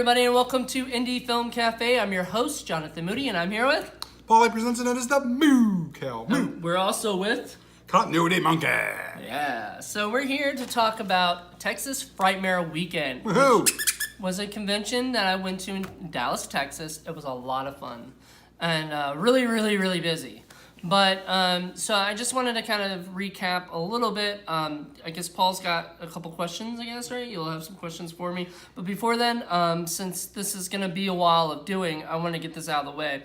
everybody, and welcome to Indie Film Cafe. I'm your host, Jonathan Moody, and I'm here with... Paulie presents it as the Moo Cow. Moo. We're also with... Continuity Monkey. Yeah, so we're here to talk about Texas Frightmare Weekend. Woohoo! Which was a convention that I went to in Dallas, Texas. It was a lot of fun. And really busy. But, so I just wanted to kind of recap a little bit. I guess Paul's got a couple questions, I guess, right? You'll have some questions for me. But before then, since this is going to be a while of doing, I want to get this out of the way.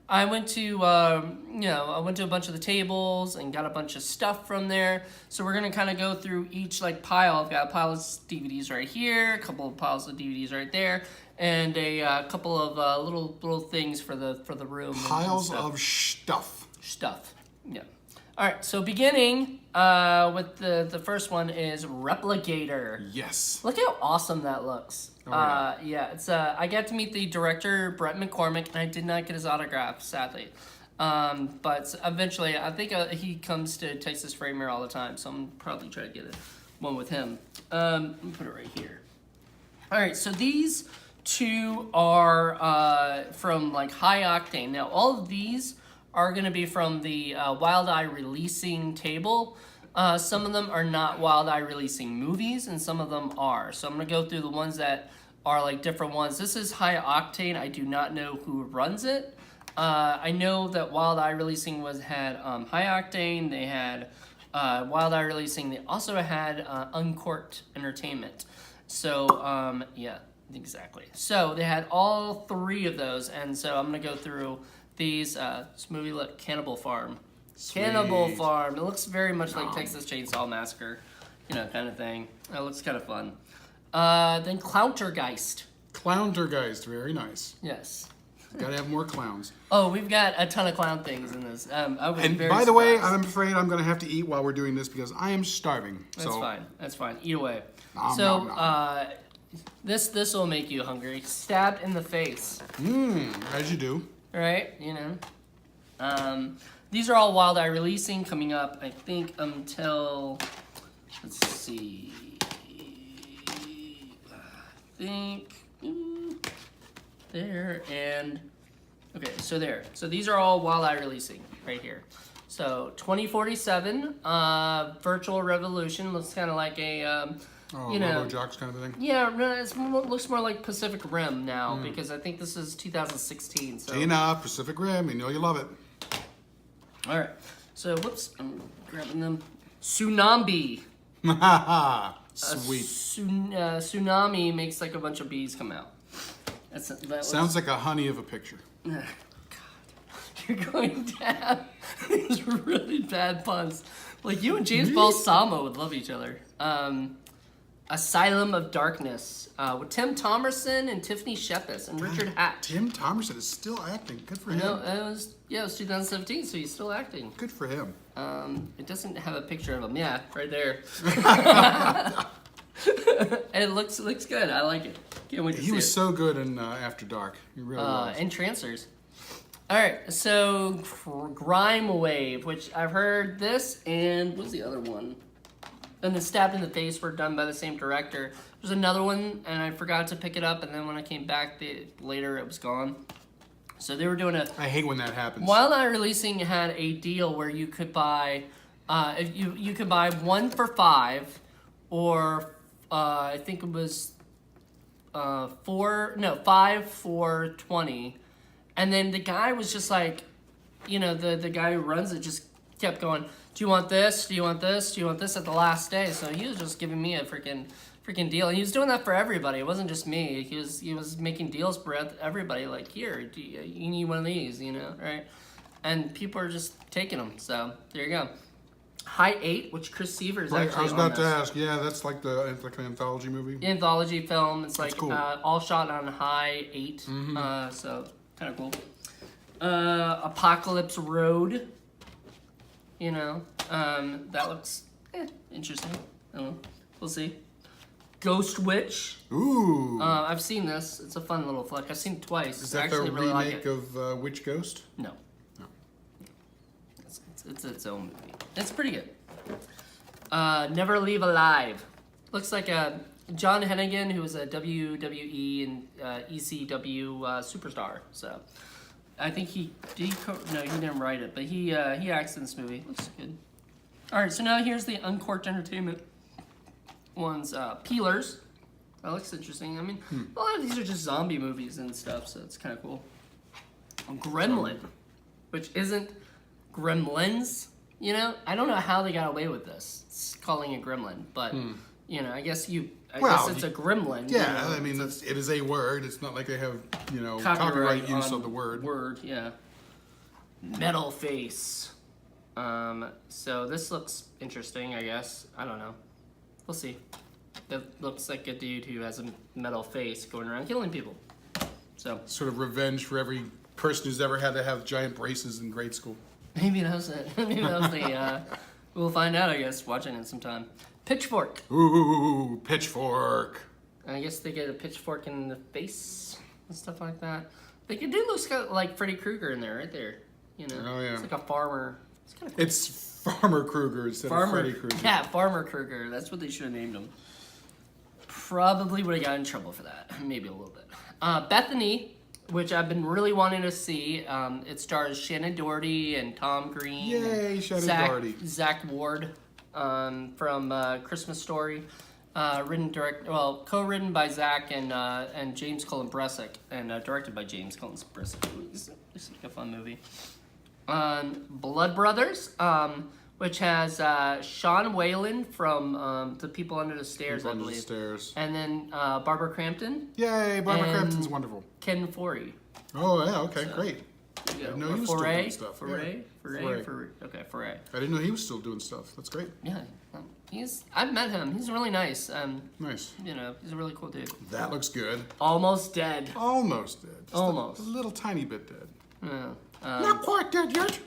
I went to, I went to a bunch of the tables and got a bunch of stuff from there. So we're going to kind of go through each, pile. I've got a pile of DVDs right here, a couple of piles of DVDs right there, and a couple of little things for the room. Piles of stuff. Yeah. All right, so beginning with the first one is Replicator. Yes. Look how awesome that looks. Oh, yeah, it's I got to meet the director, Brett McCormick, and I did not get his autograph, sadly. But eventually, I think he comes to Texas Frightmare all the time, so I'm probably trying to get one with him. Let me put it right here. All right, so these two are from High Octane. Now, all of these are going to be from the Wild Eye releasing table. Some of them are not Wild Eye releasing movies, and some of them are. So I'm going to go through the ones that are different ones. This is High Octane. I do not know who runs it. I know that Wild Eye releasing had High Octane. They had Wild Eye releasing. They also had Uncorked Entertainment. So yeah, exactly. So they had all three of those, and so I'm going to go through these. This movie look, Cannibal Farm. Sweet. Cannibal Farm. It looks very much like Texas Chainsaw Massacre, kind of thing. It looks kind of fun. Then Clowntergeist. Clowntergeist, very nice. Yes. Gotta have more clowns. Oh, we've got a ton of clown things in this. And by the way, I'm afraid I'm gonna have to eat while we're doing this because I am starving. That's fine. That's fine. Eat away. Nom, so, nom, nom. This will make you hungry. Stabbed in the face. As you do. Right? These are all Wild Eye releasing coming up, I think, until, let's see, there, and, okay, so there. So these are all Wild Eye releasing right here. So 2047, Virtual Revolution, looks kind of like a, Robo Jocks kind of thing? Yeah, it looks more like Pacific Rim now, because I think this is 2016. So. Tina, Pacific Rim, you know you love it. All right, so whoops, I'm grabbing them. Tsunami. Sweet. Tsunami makes a bunch of bees come out. Sounds like a honey of a picture. God, you're going to have these really bad puns. You and James Balsamo would love each other. Asylum of Darkness with Tim Thomerson and Tiffany Shepis and Richard Hatch. Tim Thomerson is still acting. Good for him. No, it was 2017, so he's still acting. Good for him. It doesn't have a picture of him. Yeah, right there. It looks good. I like it. Can't wait to see it. He was so good in After Dark. He really was. And Trancers. All right, so Grime Wave, which I've heard this, and what's the other one? And the Stabbed in the Face were done by the same director. There's another one, and I forgot to pick it up, and then when I came back later, it was gone. So they were doing I hate when that happens. Wild Eye Releasing had a deal where you could buy, if you could buy 1 for $5, or I think it was 5 for $20, and then the guy was just the guy who runs it just kept going, do you want this? Do you want this? Do you want this at the last day? So he was just giving me a freaking deal. And he was doing that for everybody. It wasn't just me. He was making deals for everybody. Here, you need one of these, right? And people are just taking them. So there you go. High 8, which Chris Seaver is actually on. I was about to ask. Yeah, that's like an anthology movie. Anthology film. It's cool. All shot on High 8. So kind of cool. Apocalypse Road. That looks interesting. I don't know. We'll see. Ghost Witch. Ooh. I've seen this. It's a fun little flick. I've seen it twice. Is that actually the really remake of Witch Ghost? No. It's its own movie. It's pretty good. Never Leave Alive. Looks like a John Hennigan, who was a WWE and ECW superstar. So I think he didn't write it, but he acts in this movie. Looks good. All right, so now here's the Uncorked Entertainment ones. Peelers. That looks interesting. I mean, a lot of these are just zombie movies and stuff, so it's kind of cool. Gremlin, which isn't Gremlins. You know, I don't know how they got away with this. It's calling it Gremlin, but you know, I guess it's a gremlin. Yeah, you know, I mean, it is a word. It's not like they have, copyright use of the word. Word, yeah. Metal face. So this looks interesting, I guess. I don't know. We'll see. That looks like a dude who has a metal face going around killing people. So Sort of revenge for every person who's ever had to have giant braces in grade school. maybe that's it. Maybe that's the. We'll find out, I guess, watching it sometime. Pitchfork. Ooh, pitchfork. I guess they get a pitchfork in the face and stuff like that. They could do look like Freddy Krueger in there, right there. You know, Oh, yeah. It's like a farmer. It's kind of cool. It's Farmer Krueger instead of Freddy Krueger. Yeah, Farmer Krueger. That's what they should have named him. Probably would have got in trouble for that. Maybe a little bit. Bethany, which I've been really wanting to see. It stars Shannon Doherty and Tom Green. Yay, and Shannon Doherty. Zach Ward from Christmas Story. Co-written by Zach and James Cullen Bressick, and directed by James Cullen Bressick. It's like a fun movie. Blood Brothers, which has Sean Whalen from The People Under the Stairs, People I Under the believe. Stairs. And then Barbara Crampton. Yay, Barbara And Crampton's wonderful. Ken Foree. Oh, yeah, okay, great. There you go. I didn't know he was still doing stuff. Foray? Yeah. Foray. I didn't know he was still doing stuff. That's great. Yeah, I've met him. He's really nice. Nice. You know, he's a really cool dude. That looks good. Almost dead. Almost dead. Just Almost. A little tiny bit dead. Yeah. Not quite dead yet.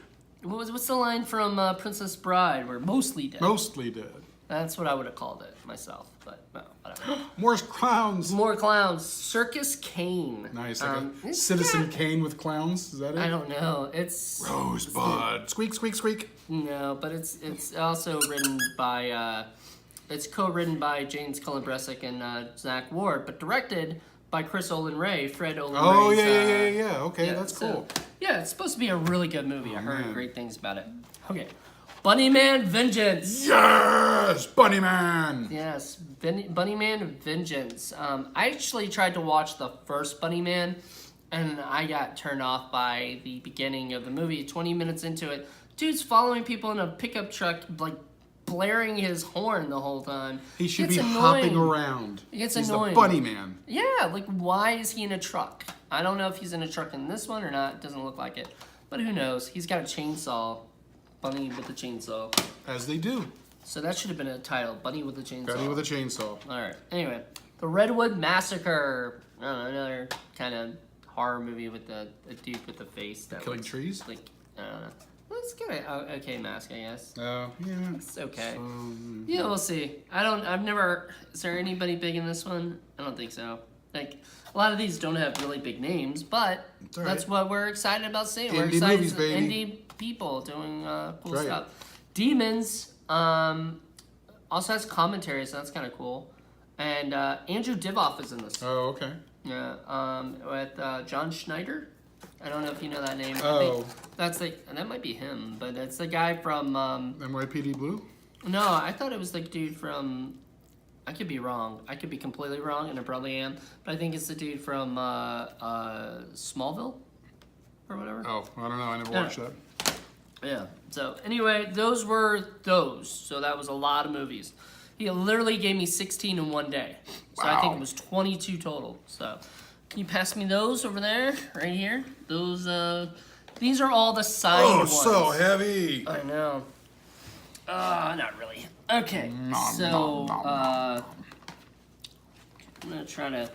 What's the line from Princess Bride? We're mostly dead. Mostly dead. That's what I would have called it myself, but no, whatever. More clowns. More clowns. Circus Kane. Nice. Like a it's Citizen got- Kane with clowns. Is that it? I don't know. It's Rosebud. Squeak, squeak, squeak. no, but it's also written by it's co-written by James Cullen Bressick and Zach Ward, but directed by Chris Olin Ray, Fred Olin Oh, Ray's, yeah. Okay, yeah, that's so- cool. Yeah, it's supposed to be a really good movie. I heard man. great things about it. Okay. Bunnyman Vengeance. Yes! Bunny Man! Yes, Bunnyman Vengeance. I actually tried to watch the first Bunnyman, and I got turned off by the beginning of the movie. 20 minutes into it, dude's following people in a pickup truck, like blaring his horn the whole time. He should It's be annoying. hopping around. It's He's annoying. the Bunny Man. Yeah, like why is he in a truck? I don't know if he's in a truck in this one or not. It doesn't look like it, but who knows? He's got a chainsaw. Bunny with a chainsaw. As they do. So that should have been a title. Bunny with a chainsaw. Bunny with a chainsaw. All right. Anyway, The Redwood Massacre. I don't know, another kind of horror movie with a dude with a face that Killing looks trees? like I don't know. Well, it's kind of okay mask, I guess. Yeah. It's okay. Yeah, we'll see. I've never. Is there anybody big in this one? I don't think so. Like a lot of these don't have really big names, but all that's right. what we're excited about seeing. We're Indie excited movies, to baby. indie people doing cool Right. stuff. Demons also has commentary, so that's kind of cool. And Andrew Divoff is in this. Oh, okay. Yeah, with John Schneider. I don't know if you know that name. I Oh. think that's that might be him, but it's the guy from. NYPD Blue? No, I thought it was the dude from. I could be wrong. I could be completely wrong, and I probably am. But I think it's the dude from Smallville, or whatever. Oh, I don't know. I never Yeah. watched that. Yeah. So anyway, those were those. So that was a lot of movies. He literally gave me 16 in one day. So I think Wow. it was 22 total. So can you pass me those over there, right here? Those. These are all the signed Oh, ones. so heavy. I know. Not really. Okay, Nom, so nom, nom, I'm gonna try to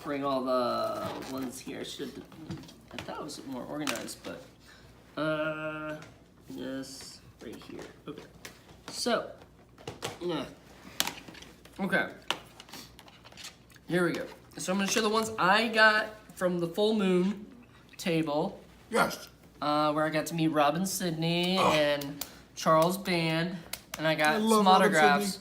bring all the ones here. I thought it was more organized, but yes, right here. Okay, so yeah. Okay, here we go. So I'm gonna show the ones I got from the Full Moon table. Yes. Where I got to meet Robin Sidney and Charles Band, and I got I love some Robin autographs.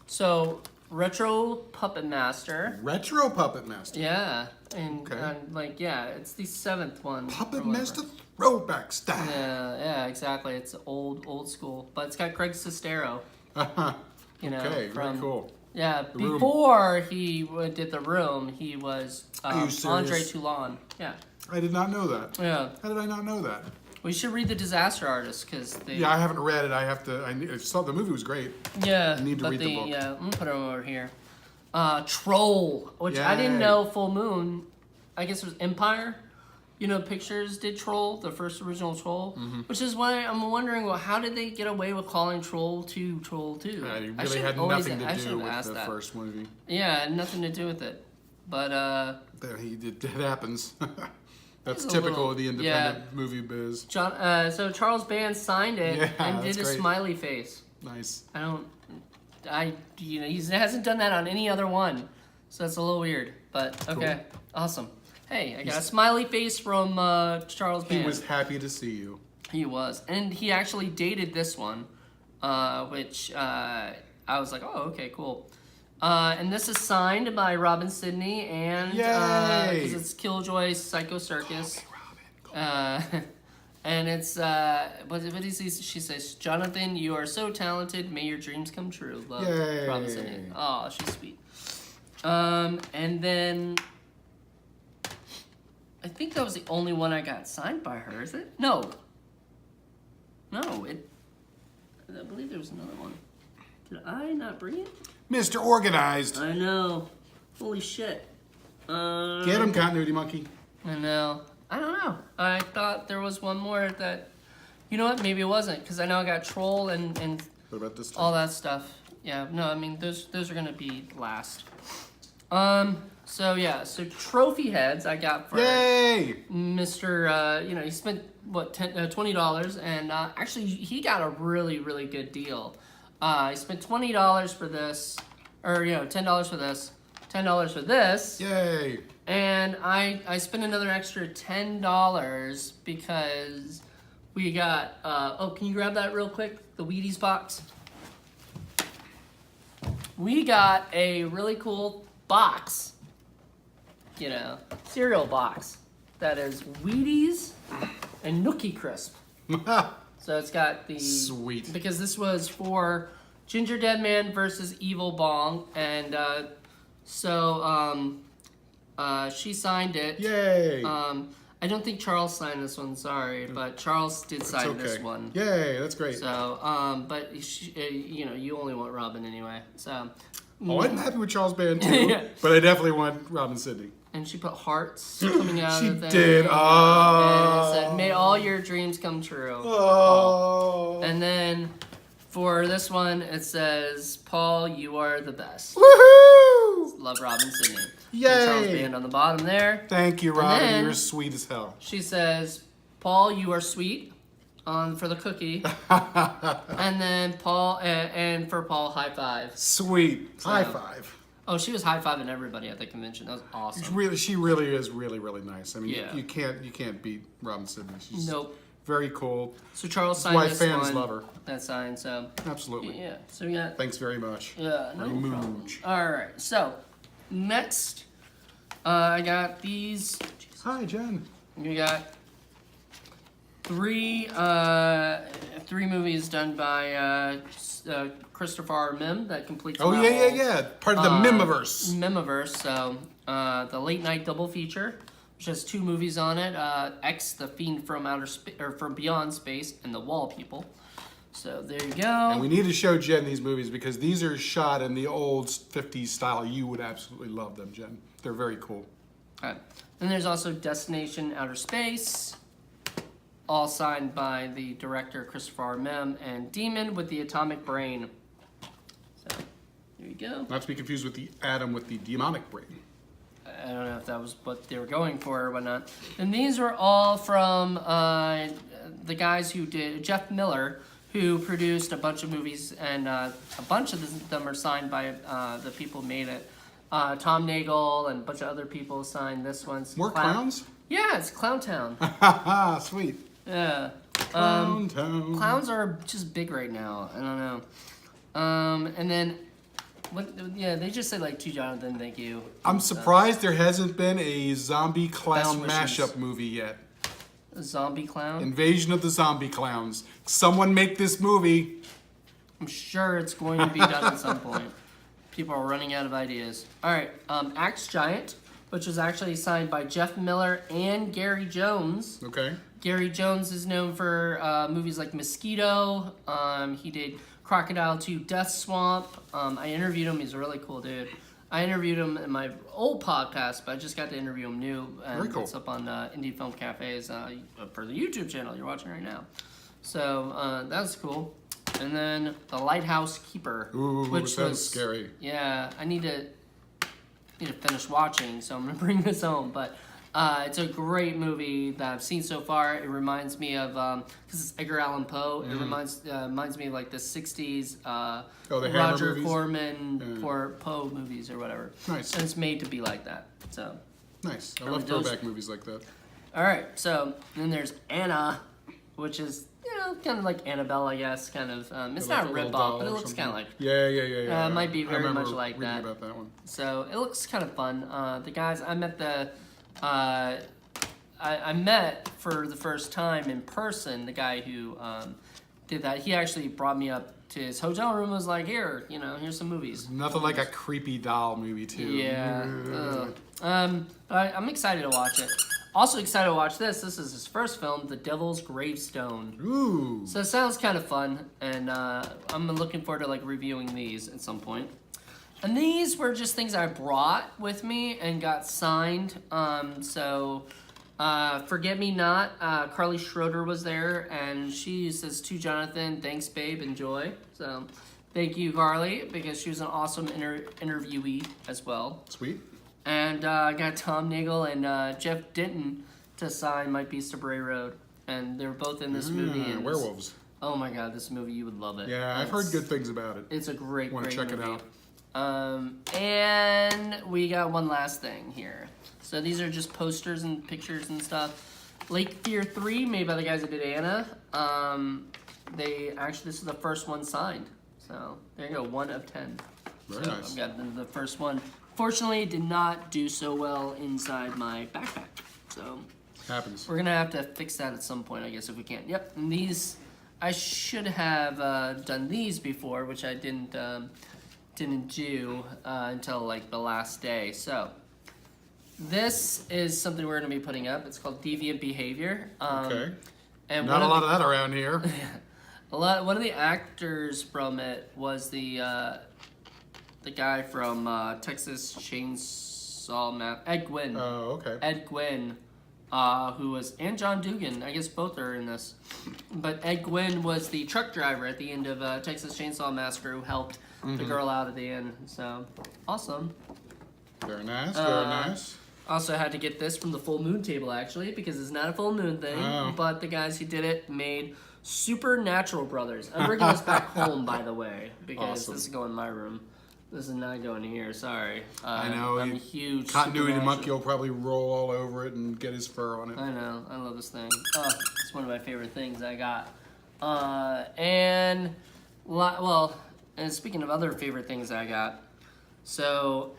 So Retro Puppet Master. Retro Puppet Master. Yeah, and Okay. it's the 7th one. Puppet or whatever. Master throwback style. Yeah, exactly. It's old school, but it's got Greg Sestero. You know, Okay, very cool. Yeah, Room. before he did The Room, he was Are you serious? Andre Toulon. Yeah, I did not know that. yeah. How did I not know that? We should read The Disaster Artist because they. Yeah, I haven't read it. I saw the movie was great. Yeah, I need to but read the book. Yeah, I'm gonna put it over here. Troll, which I didn't Yay. know Full Moon. I guess it was Empire. Pictures did Troll, the first original Troll, which is why I'm wondering, well, how did they get away with calling Troll 2 Troll 2? It I really should had always- nothing I to should do have with asked the that. first movie. Yeah, had nothing to do with it. But It happens. That's It's a typical little- of the independent movie biz. so Charles Band signed it Yeah, and did that's a great. smiley face. Nice. He hasn't done that on any other one, so that's a little weird. But okay, awesome. Hey, I got a smiley face from Charles Band. He was happy to see you. He was, and he actually dated this one, which I was like, oh, okay, cool. And this is signed by Robin Sidney and Yay! because it's Killjoy's Psycho Circus. And it's what is he? She says, Jonathan, you are so talented. May your dreams come true. Love, Yay. Robin Sidney. Oh, she's sweet. And then I think that was the only one I got signed by her. Is it? No. I believe there was another one. Did I not bring it? Mr. Organized. I know. Holy shit. Get him, Continuity Monkey. I know. I don't know. I thought there was one more that. You know what? Maybe it wasn't, because I know I got Troll and What about this time? all that stuff. Yeah. No, I mean those are gonna be last. So trophy heads I got for Yay! Mr. He spent what $20, and actually he got a really really good deal. He spent $20 for this, or $10 for this, $10 for this, Yay! and I spent another extra $10 because we got. Can you grab that real quick? The Wheaties box. We got a really cool box. Cereal box that is Wheaties and Nookie Crisp. So it's got the Sweet. because this was for Ginger Dead Man versus Evil Bong, and she signed it. Yay! I don't think Charles signed this one. Sorry, but Charles did it's sign okay. this one. Yay! That's great. So, but you only want Robin anyway. So. I'm happy with Charles Band too, Yeah. but I definitely want Robin Sidney. And she put hearts coming out She of the thing. did. And Oh. it said, "May all your dreams come true." Oh. And then for this one, it says, "Paul, you are the best." Woohoo! Love, Robin Sidney. Yay. And Charles Band on the bottom there. Thank you, Robin. then- You're sweet as hell. She says, "Paul, you are sweet." For the cookie. And then Paul, and for Paul, high five. Sweet. High five. Oh, she was high fiving everybody at the convention. That was awesome. She really is really, really nice. I mean, Yeah. you can't beat Robin Sidney. She's Nope. very cool. So Charles That's signed why this fans one. love her. That sign. So Absolutely. yeah. So we got. Thanks very much. Yeah. No Very problem. much. All right. So next, I got these. Hi, Jen. We got three movies done by Christopher R. Mim that completes. Oh, yeah. Part of the Mimiverse. Mimiverse. So the late night double feature, which has 2 movies on it: X, the Fiend from from Beyond Space, and The Wall People. So there you go. And we need to show Jen these movies because these are shot in the old 50s style. You would absolutely love them, Jen. They're very cool. All right. Then there's also Destination Outer Space, all signed by the director Christopher R. Mim, and Demon with the Atomic Brain. So there you go. Not to be confused with the Atom with the demonic brain. I don't know if that was what they were going for or whatnot. And these were all from the guys who did Jeff Miller, who produced a bunch of movies, and a bunch of them are signed by the people who made it. Tom Nagel and a bunch of other people signed this one. More clowns? Yeah, it's Clown Town. Sweet. Yeah. Clown Town. Clowns are just big right now. I don't know. And then What? Yeah, they just said like to Jonathan, thank you. I'm surprised there hasn't been a zombie clown Best wishes. mashup movie yet. A zombie clown. Invasion of the Zombie Clowns. Someone make this movie. I'm sure it's going to be done at some point. People are running out of ideas. All right, Axe Giant, which was actually signed by Jeff Miller and Gary Jones. Okay. Gary Jones is known for movies like Mosquito. He did Crocodile 2 Death Swamp. I interviewed him. He's a really cool dude. I interviewed him in my old podcast, but I just got to interview him new. And Very cool. It's up on Indie Film Cafes for the YouTube channel you're watching right now. So that was cool. And then The Lighthouse Keeper, Ooh, which sounds was scary. Yeah, I need to finish watching, so I'm gonna bring this home. But it's a great movie that I've seen so far. It reminds me of because it's Edgar Allan Poe. It reminds me of like the '60s the Hammer Roger movies? Corman Poe movies or whatever. Nice. And it's made to be like that. So Nice. I Really love does. throwback movies like that. all right, so then there's Anna, which is kind of like Annabelle, I guess. Kind of. It's Like not a a little rip doll off, but it or looks something. kind of like. Yeah. It might be I very remember much like reading that. about that one. So it looks kind of fun. The guys I met I met for the first time in person the guy who did that. He actually brought me up to his hotel room and was like, here, here's some movies. Nothing like a creepy doll movie too. Yeah. But I'm excited to watch it. Also excited to watch this. This is his first film, The Devil's Gravestone. Ooh. So it sounds kind of fun, and I'm looking forward to like reviewing these at some point. And these were just things I brought with me and got signed. Forget Me Not, Carly Schroeder was there, and she says to Jonathan, thanks babe, enjoy. So thank you, Carly, because she was an awesome interviewee as well. Sweet. And I got Tom Nagel and Jeff Denton to sign My Beast of Bray Road. And they were both in this movie. And Werewolves. Oh my god, this movie, you would love it. Yeah, I've heard good things about it. It's a great Want to check movie. it out. And we got one last thing here. So these are just posters and pictures and stuff. Lake Fear 3, made by the guys that did Anna. This is the first one signed. So there you go, 1 of 10. Very so nice. I've got the first one. Fortunately, it did not do so well inside my backpack. So Happens. we're gonna have to fix that at some point, I guess, if we can. Yep, and these, I should have done these before, which I didn't do until like the last day. So this is something we're gonna be putting up. It's called Deviant Behavior. Okay. And Not a lot of that around here. one of the actors from it was the guy from Texas Chainsaw Ed Gwynn. Oh, okay. Ed Gwynn, who was, and John Dugan, I guess both are in this. But Ed Gwynn was the truck driver at the end of Texas Chainsaw Massacre who helped the girl out at the end. So, awesome. Very nice. Very nice. Also had to get this from the Full Moon table, actually, because it's not a full moon thing. Oh. But the guys who did it made Supernatural Brothers. I'm bringing this back home, by the way, because Awesome. this is going in my room. This is not going here, sorry. I know. I'm a huge Continuity Supernatural- monkey will probably roll all over it and get his fur on it. I know. I love this thing. Oh, it's one of my favorite things I got. And speaking of other favorite things I got, so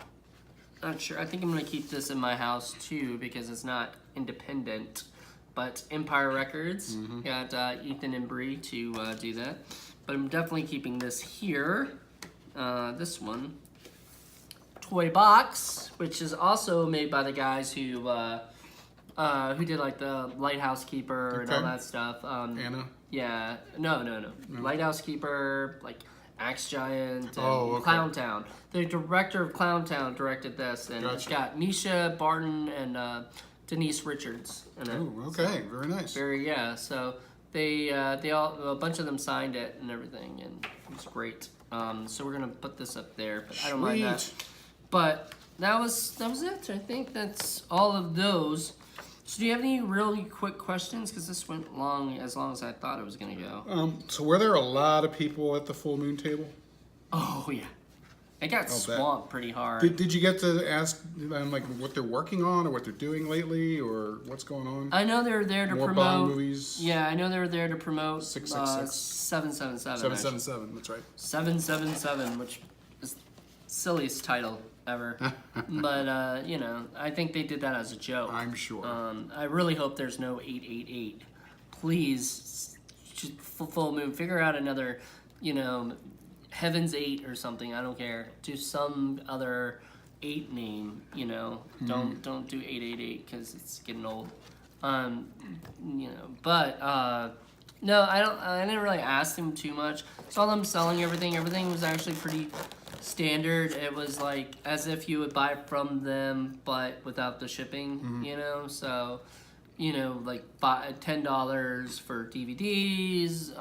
not sure. I think I'm gonna keep this in my house too because it's not independent. But Empire Records got Ethan and Bree to do that. But I'm definitely keeping this here. This one. Toy Box, which is also made by the guys who did like the Lighthouse Keeper and all Okay. that stuff. Anna? Yeah, no. Lighthouse Keeper, like Axe Giant, and Oh, okay. Clown Town. The director of Clown Town directed this, and it's Gotcha. got Misha Barton and Denise Richards in it. Oh, okay. Very nice. So they all, a bunch of them signed it and everything, and it's great. So we're gonna put this up there, but I don't mind that. Sweet. But that was it. I think that's all of those. So do you have any really quick questions? Because this went as long as I thought it was gonna go. So were there a lot of people at the full moon table? Oh yeah, it got bet. swamped pretty hard. Did you get to ask them like what they're working on or what they're doing lately or what's going on? I know they were there to More promote. Bond movies? Yeah, I know they were there to promote 666. 777. 777. That's right. 777, which is silliest title ever. But you know, I think they did that as a joke. I'm sure. I really hope there's no 888. Please, just full moon. Figure out another, you know, Heaven's 8 or something. I don't care. Do some other 8 name. You know, don't do 888 because it's getting old. You know, but no, I didn't really ask them too much. Saw them selling everything. Everything was actually pretty standard. It was like as if you would buy from them, but without the shipping. You know, so you know, like $10 for DVDs,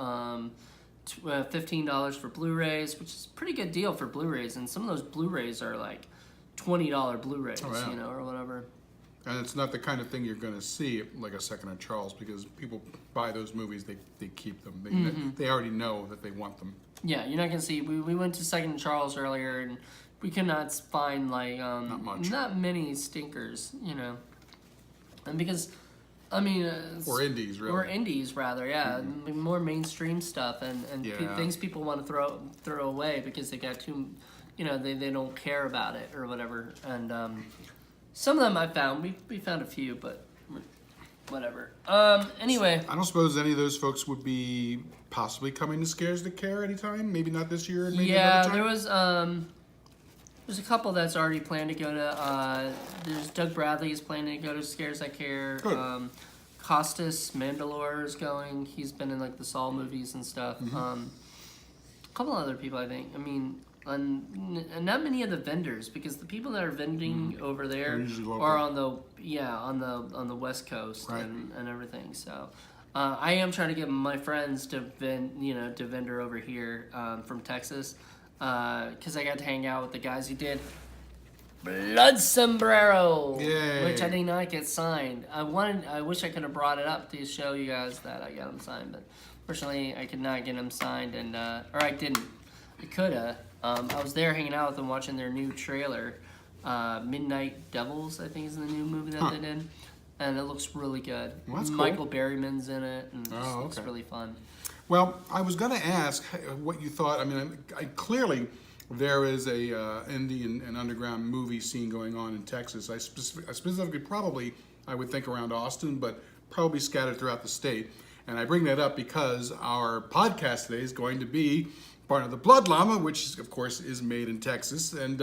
$15 for Blu-rays, which is a pretty good deal for Blu-rays. And some of those Blu-rays are like $20 Blu-rays, you know, or whatever. And it's not the kind of thing you're going to see like a Second of Charles, because people buy those movies, they keep them. They already know that they want them. Yeah, you're not going to see. We went to Second and Charles earlier, and we could not find like not many stinkers, you know. And because I mean, or indies, really. Or indies, rather, yeah. More mainstream stuff and things people want to throw away because they got too, you know, they don't care about it or whatever. And some of them I found. We found a few, but whatever. Anyway. I don't suppose any of those folks would be possibly coming to Scares to Care anytime? Maybe not this year, maybe another time? There's a couple that's already planned to go to, there's Doug Bradley is planning to go to Scares That Care. Good. Costas Mandalore is going. He's been in like the Saw movies and stuff. A couple other people, I think. I mean, and not many of the vendors, because the people that are vending over there are on the West Coast and everything. So I am trying to get my friends to vendor over here from Texas. Because I got to hang out with the guys who did Blood Sombrero, which I did not get signed. I wish I could have brought it up to show you guys that I got them signed, but fortunately I could not get them signed, and or I didn't. I could have. I was there hanging out with them, watching their new trailer, Midnight Devils, I think is the new movie that they did, and it looks really good. Well, that's Michael cool. Berryman's in it, and it's really fun. Well, I was going to ask what you thought. I mean, clearly there is a indie and underground movie scene going on in Texas. I specifically probably, I would think around Austin, but probably scattered throughout the state. And I bring that up because our podcast today is going to be part of the Blood Llama, which of course is made in Texas. And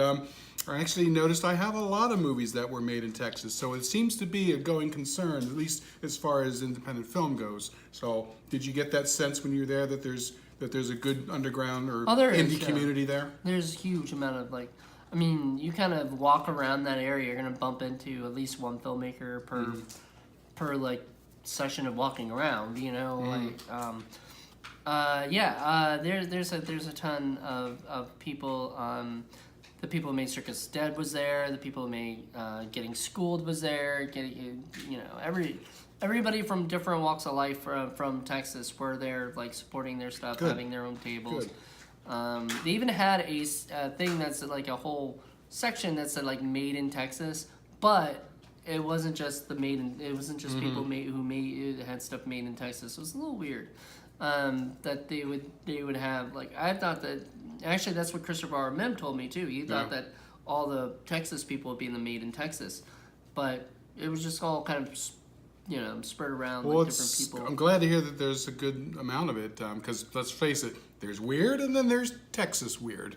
I actually noticed I have a lot of movies that were made in Texas, so it seems to be a going concern, at least as far as independent film goes. So, did you get that sense when you were there that there's a good underground or indie community there? There's a huge amount of I mean, you kind of walk around that area, you're gonna bump into at least one filmmaker per like session of walking around, you know, there's a ton of people. The people who made Circus Dead was there. The people who made Getting Schooled was there. Everybody from different walks of life from Texas were there, like supporting their stuff, having their own tables. They even had a thing that's like a whole section that said like Made in Texas, but it wasn't just it wasn't just people who had stuff made in Texas. It was a little weird that they would have like. I thought that. Actually, that's what Christopher R. Mem told me, too. He thought that all the Texas people would be in the Made in Texas. But it was just all kind of, you know, spread around like different people. I'm glad to hear that there's a good amount of it, because let's face it, there's weird and then there's Texas weird.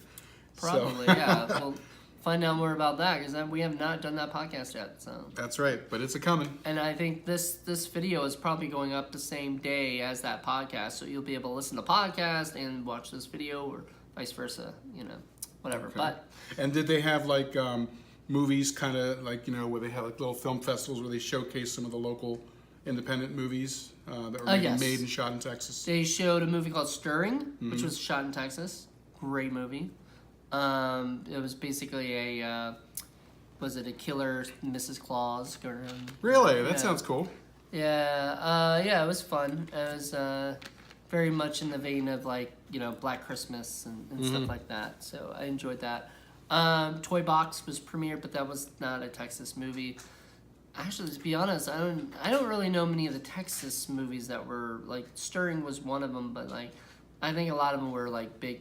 Probably, yeah. We'll find out more about that, because we have not done that podcast yet. So that's right, but it's a-coming. And I think this video is probably going up the same day as that podcast, so you'll be able to listen to the podcast and watch this video, or vice versa, you know, whatever. Okay. And did they have like movies, kind of like, you know, where they had like little film festivals where they showcase some of the local independent movies that were made and shot in Texas? They showed a movie called Stirring, which was shot in Texas. Great movie. It was basically was it a killer Mrs. Claus going around? Really? That sounds cool. Yeah, it was fun. It was very much in the vein of like, you know, Black Christmas and stuff like that. So I enjoyed that. Toy Box was premiered, but that was not a Texas movie. Actually, to be honest, I don't really know many of the Texas movies that were like. Stirring was one of them, but like I think a lot of them were like big,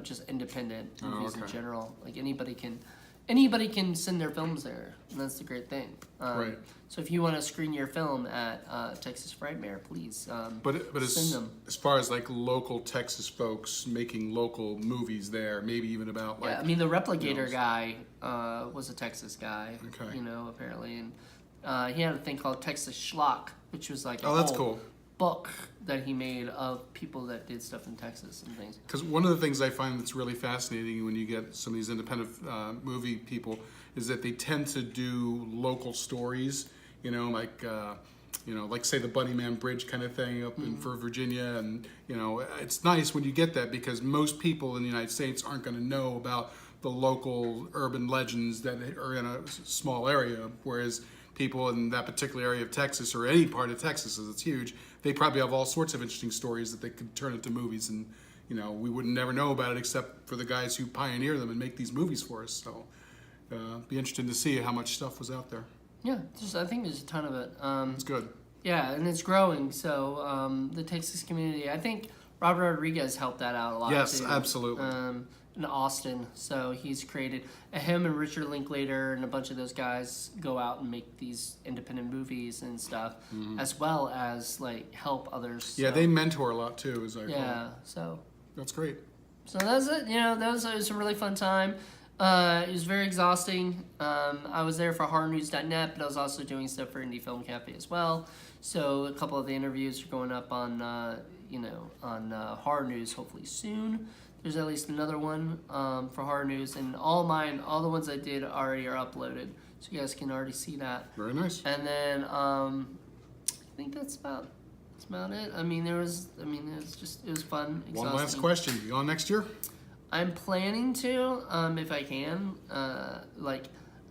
just independent movies in okay. general. Like anybody can send their films there, and that's the great thing. Right. So if you want to screen your film at Texas Frightmare, please But send them. as far as like local Texas folks making local movies there, maybe even about like. Yeah, I mean the Replicator guy was a Texas guy. Okay. Apparently, and he had a thing called Texas Schlock, which was like Oh, that's cool. book that he made of people that did stuff in Texas and things. Because one of the things I find that's really fascinating when you get some of these independent movie people is that they tend to do local stories, like say the Bunnyman Bridge kind of thing up in for Virginia, and it's nice when you get that because most people in the United States aren't going to know about the local urban legends that are in a small area, whereas people in that particular area of Texas or any part of Texas, as it's huge, they probably have all sorts of interesting stories that they could turn into movies, and we would never know about it except for the guys who pioneer them and make these movies for us. So, be interested to see how much stuff was out there. Yeah, I think there's a ton of it. It's good. Yeah, and it's growing. So the Texas community, I think Robert Rodriguez helped that out a lot. Yes, too. absolutely. In Austin, so he's created him and Richard Linklater and a bunch of those guys go out and make these independent movies and stuff, as well as like help others. Yeah, so. they mentor a lot too, as I recall. Yeah, so That's great. So that was it. It was a really fun time. It was very exhausting. I was there for horrornews.net, but I was also doing stuff for Indie Film Cafe as well. So a couple of the interviews are going up on Horror News hopefully soon. There's at least another one for Horror News, and all the ones I did already are uploaded, so you guys can already see that. Very nice. And then I think that's about it. It was fun. Exhausting. One last question. You on next year? I'm planning to, if I can.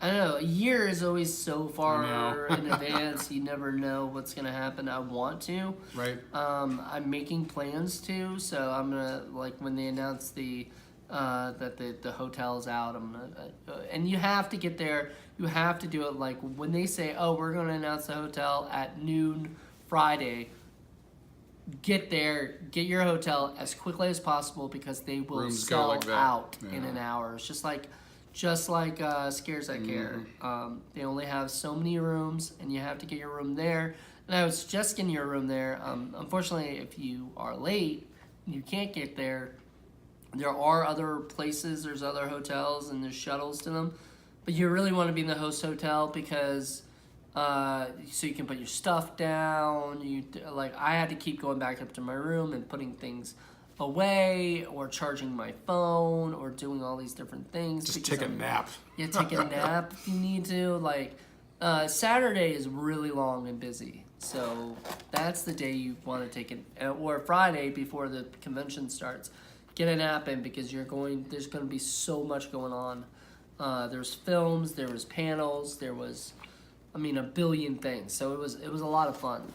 I don't know, a year is always so far in advance, you never know what's going to happen. I want to. Right. I'm making plans to, so I'm going to, when they announce that the hotel's out, I'm going to, and you have to get there, you have to do it, when they say, oh, we're going to announce the hotel at noon Friday, get there, get your hotel as quickly as possible because they will Rooms go sell like that. out Yeah. in an hour. It's just like Scares That Care. They only have so many rooms, and you have to get your room there. And I was just getting your room there. Unfortunately, if you are late and you can't get there, there are other places, there's other hotels, and there's shuttles to them. But you really want to be in the host hotel because so you can put your stuff down. I had to keep going back up to my room and putting things away or charging my phone or doing all these different things. Just take a nap. Yeah, take a nap if you need to. Saturday is really long and busy, so that's the day you want to take it. Or Friday before the convention starts, get a nap in because there's going to be so much going on. There's films, there was panels, there was, a billion things. So it was a lot of fun.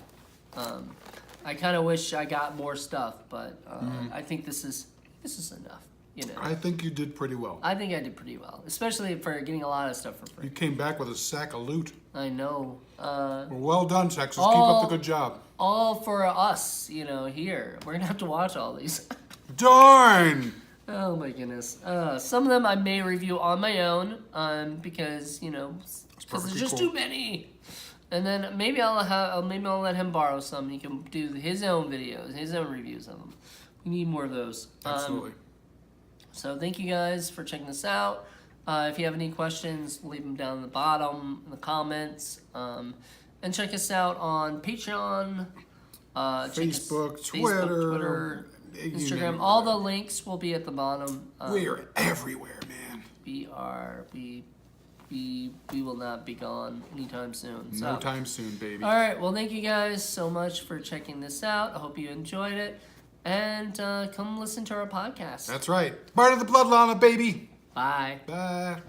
I kind of wish I got more stuff, but I think this is enough. I think you did pretty well. I think I did pretty well, especially for getting a lot of stuff for free. You came back with a sack of loot. I know. Well done, Texas. Keep up the good job. All for us, here. We're gonna have to watch all these. Darn! Oh my goodness. Some of them I may review on my own, because there's just too many. And then maybe I'll let him borrow some. He can do his own videos, his own reviews of them. We need more of those. Absolutely. So thank you guys for checking this out. If you have any questions, leave them down in the bottom in the comments. And check us out on Patreon, Facebook, Twitter, Instagram. All the links will be at the bottom. We're everywhere, man. We will not be gone anytime soon. No time soon, baby. All right. Well, thank you guys so much for checking this out. I hope you enjoyed it. And come listen to our podcast. That's right. Part of the bloodline, baby. Bye. Bye.